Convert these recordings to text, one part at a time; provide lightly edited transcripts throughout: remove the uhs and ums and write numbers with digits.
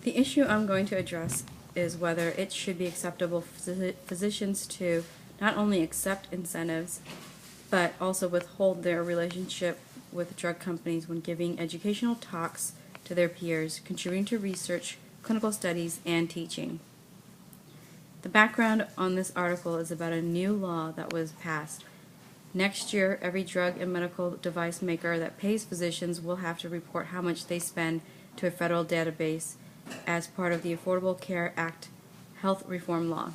The issue I'm going to address is whether it should be acceptable for physicians to not only accept incentives, but also withhold their relationship with drug companies when giving educational talks to their peers, contributing to research, clinical studies, and teaching. The background on this article is about a new law that was passed. Next year, every drug and medical device maker that pays physicians will have to report how much they spend to a federal database as part of the Affordable Care Act health reform law.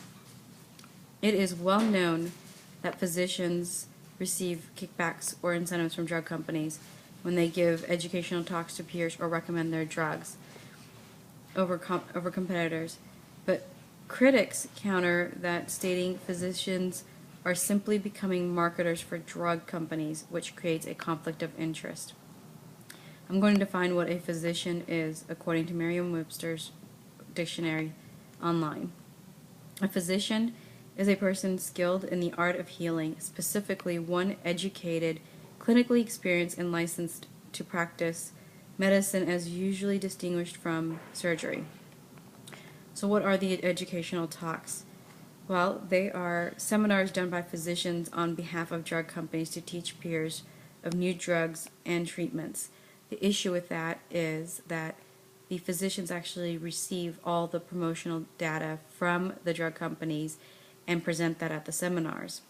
It is well known that physicians receive kickbacks or incentives from drug companies when they give educational talks to peers or recommend their drugs over competitors. But critics counter that, stating physicians are simply becoming marketers for drug companies, which creates a conflict of interest. I'm going to define what a physician is according to Merriam-Webster's dictionary online. A physician is a person skilled in the art of healing, specifically one educated, clinically experienced, and licensed to practice medicine as usually distinguished from surgery. So what are the educational talks? Well, they are seminars done by physicians on behalf of drug companies to teach peers of new drugs and treatments. The issue with that is that the physicians actually receive all the promotional data from the drug companies and present that at the seminars.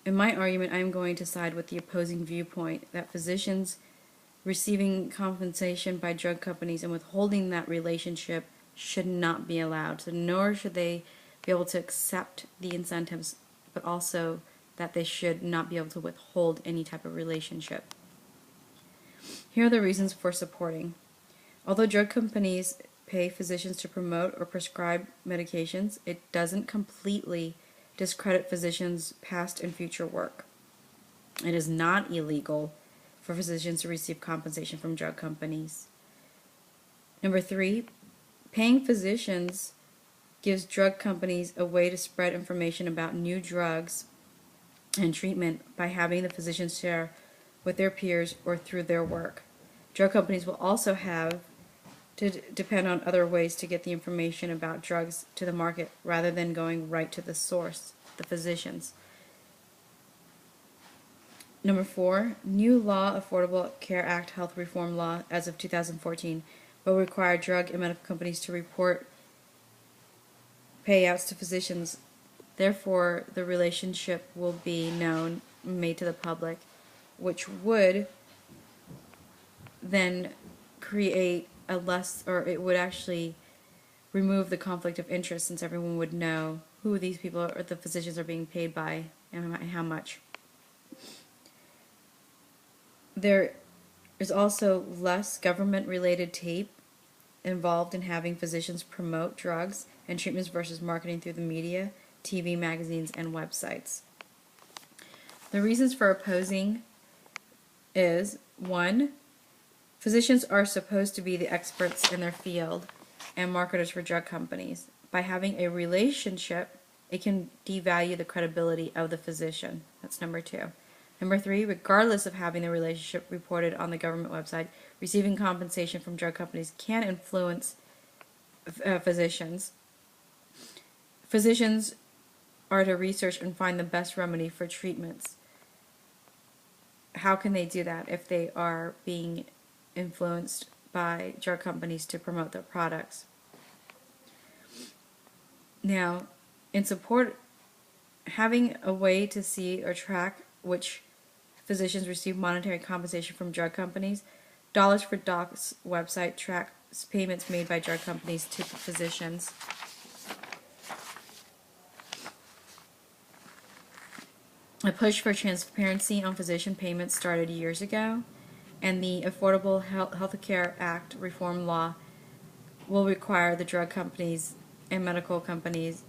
In my argument, I am going to side with the opposing viewpoint that physicians receiving compensation by drug companies and withholding that relationship should not be allowed. So nor should they be able to accept the incentives, but also that they should not be able to withhold any type of relationship. Here are the reasons for supporting. Although drug companies pay physicians to promote or prescribe medications, it doesn't completely discredit physicians' past and future work. It is not illegal for physicians to receive compensation from drug companies. Number 3, paying physicians gives drug companies a way to spread information about new drugs and treatment by having the physicians share with their peers or through their work. Drug companies will also have to depend on other ways to get the information about drugs to the market rather than going right to the source, the physicians. Number 4, new law, Affordable Care Act health reform law as of 2014 will require drug and medical companies to report payouts to physicians. Therefore, the relationship will be known, made to the public, which would then create a less, or it would actually remove the conflict of interest, since everyone would know who these people or the physicians are being paid by and how much. There is also less government-related tape involved in having physicians promote drugs and treatments versus marketing through the media, TV, magazines, and websites. The reasons for opposing is 1, physicians are supposed to be the experts in their field and marketers for drug companies. By having a relationship, it can devalue the credibility of the physician. That's number 2. Number 3, regardless of having the relationship reported on the government website, receiving compensation from drug companies can influence physicians. Physicians are to research and find the best remedy for treatments. How can they do that if they are being influenced by drug companies to promote their products? Now, in support, having a way to see or track which physicians receive monetary compensation from drug companies, Dollars for Docs website tracks payments made by drug companies to physicians. A push for transparency on physician payments started years ago, and the Affordable Health Care Act reform law will require the drug and medical companies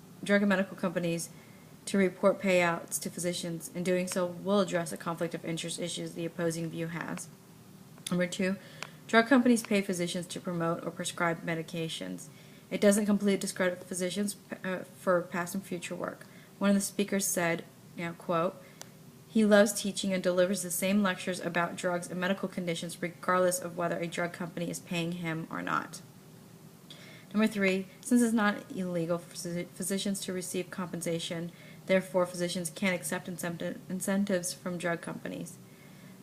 to report payouts to physicians. In doing so, will address a conflict of interest issues the opposing view has. Number 2, drug companies pay physicians to promote or prescribe medications. It doesn't completely discredit physicians for past and future work. One of the speakers said, now quote, He loves teaching and delivers the same lectures about drugs and medical conditions regardless of whether a drug company is paying him or not. Number 3, since it's not illegal for physicians to receive compensation, therefore physicians can't accept incentives from drug companies.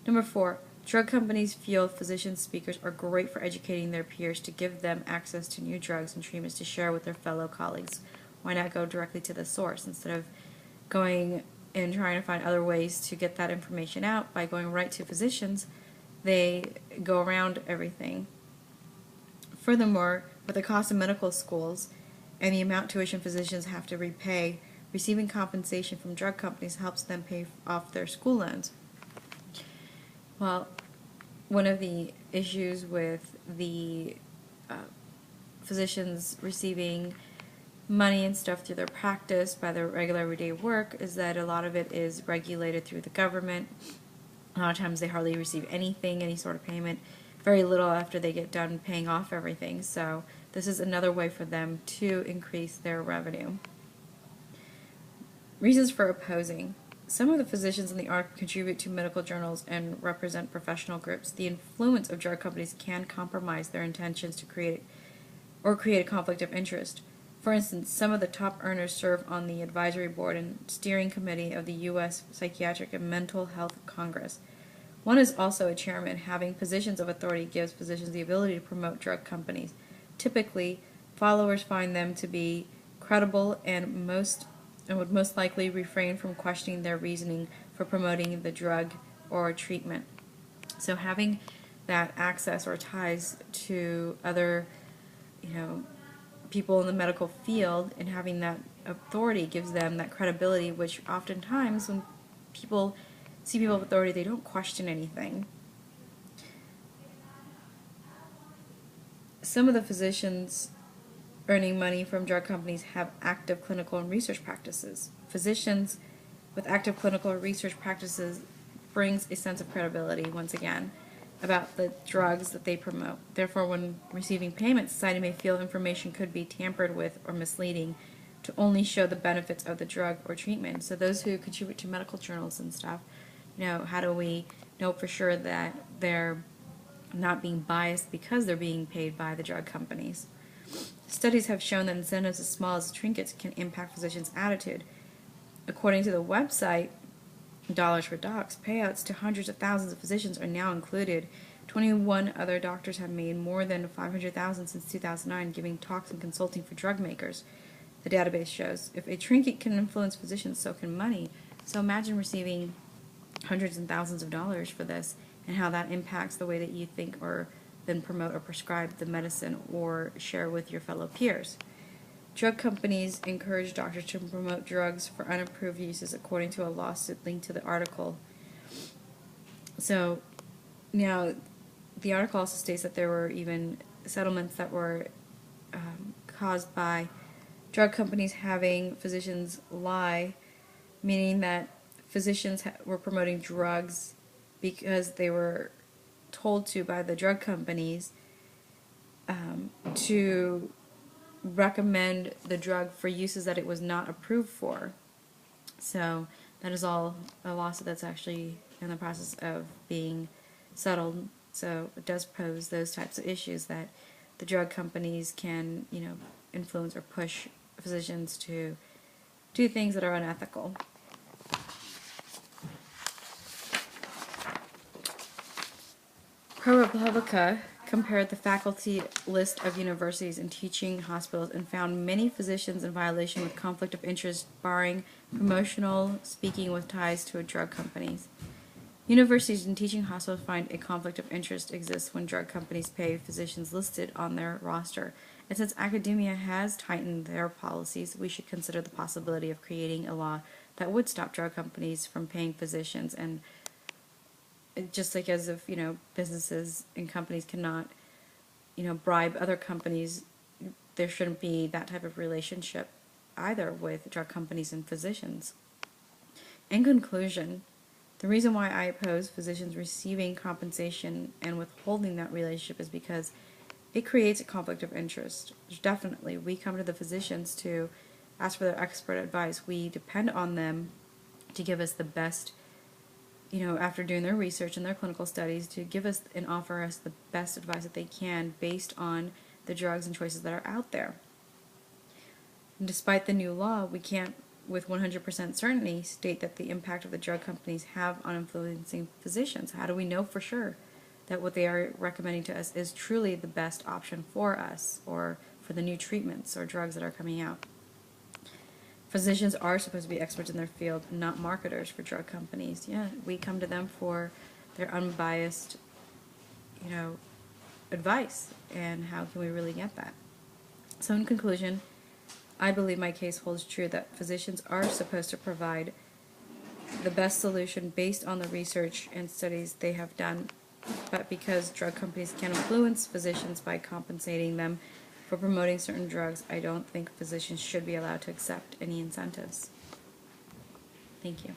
Number 4, drug companies feel physician speakers are great for educating their peers to give them access to new drugs and treatments to share with their fellow colleagues. Why not go directly to the source instead of going and trying to find other ways to get that information out? By going right to physicians, they go around everything. Furthermore, with the cost of medical schools and the amount tuition physicians have to repay, receiving compensation from drug companies helps them pay off their school loans. Well, one of the issues with the physicians receiving money and stuff through their practice by their regular everyday work is that a lot of it is regulated through the government. A lot of times they hardly receive anything, any sort of payment, very little after they get done paying off everything. So this is another way for them to increase their revenue. Reasons for opposing. Some of the physicians in the article contribute to medical journals and represent professional groups. The influence of drug companies can compromise their intentions to create a conflict of interest. For instance, some of the top earners serve on the advisory board and steering committee of the U.S. Psychiatric and Mental Health Congress. One is also a chairman. Having positions of authority gives physicians the ability to promote drug companies. Typically, followers find them to be credible and would most likely refrain from questioning their reasoning for promoting the drug or treatment. So having that access or ties to other, people in the medical field and having that authority gives them that credibility, which oftentimes when people see people of authority, they don't question anything. Some of the physicians earning money from drug companies have active clinical and research practices. Physicians with active clinical and research practices brings a sense of credibility, once again, about the drugs that they promote. Therefore, when receiving payment, society may feel information could be tampered with or misleading to only show the benefits of the drug or treatment. So those who contribute to medical journals and stuff, how do we know for sure that they're not being biased because they're being paid by the drug companies? Studies have shown that incentives as small as trinkets can impact physicians' attitude. According to the website Dollars for Docs, payouts to hundreds of thousands of physicians are now included. 21 other doctors have made more than $500,000 since 2009 giving talks and consulting for drug makers. The database shows if a trinket can influence physicians, so can money. So imagine receiving hundreds and thousands of dollars for this and how that impacts the way that you think or then promote or prescribe the medicine or share with your fellow peers. Drug companies encourage doctors to promote drugs for unapproved uses according to a lawsuit linked to the article. So now the article also states that there were even settlements that were caused by drug companies having physicians lie, meaning that physicians were promoting drugs because they were told to by the drug companies to recommend the drug for uses that it was not approved for. So that is all a lawsuit that's actually in the process of being settled. So it does pose those types of issues that the drug companies can, influence or push physicians to do things that are unethical. ProPublica compared the faculty list of universities and teaching hospitals and found many physicians in violation with conflict of interest, barring promotional speaking with ties to drug companies. Universities and teaching hospitals find a conflict of interest exists when drug companies pay physicians listed on their roster. And since academia has tightened their policies, we should consider the possibility of creating a law that would stop drug companies from paying physicians. And just like as if, businesses and companies cannot, bribe other companies, there shouldn't be that type of relationship either with drug companies and physicians. In conclusion, the reason why I oppose physicians receiving compensation and withholding that relationship is because it creates a conflict of interest. Definitely, we come to the physicians to ask for their expert advice. We depend on them to give us the best after doing their research and their clinical studies, to give us and offer us the best advice that they can based on the drugs and choices that are out there. And despite the new law, we can't, with 100% certainty, state that the impact of the drug companies have on influencing physicians. How do we know for sure that what they are recommending to us is truly the best option for us, or for the new treatments or drugs that are coming out? Physicians are supposed to be experts in their field, not marketers for drug companies. Yeah, we come to them for their unbiased, advice, and how can we really get that? So in conclusion, I believe my case holds true that physicians are supposed to provide the best solution based on the research and studies they have done, but because drug companies can influence physicians by compensating them for promoting certain drugs, I don't think physicians should be allowed to accept any incentives. Thank you.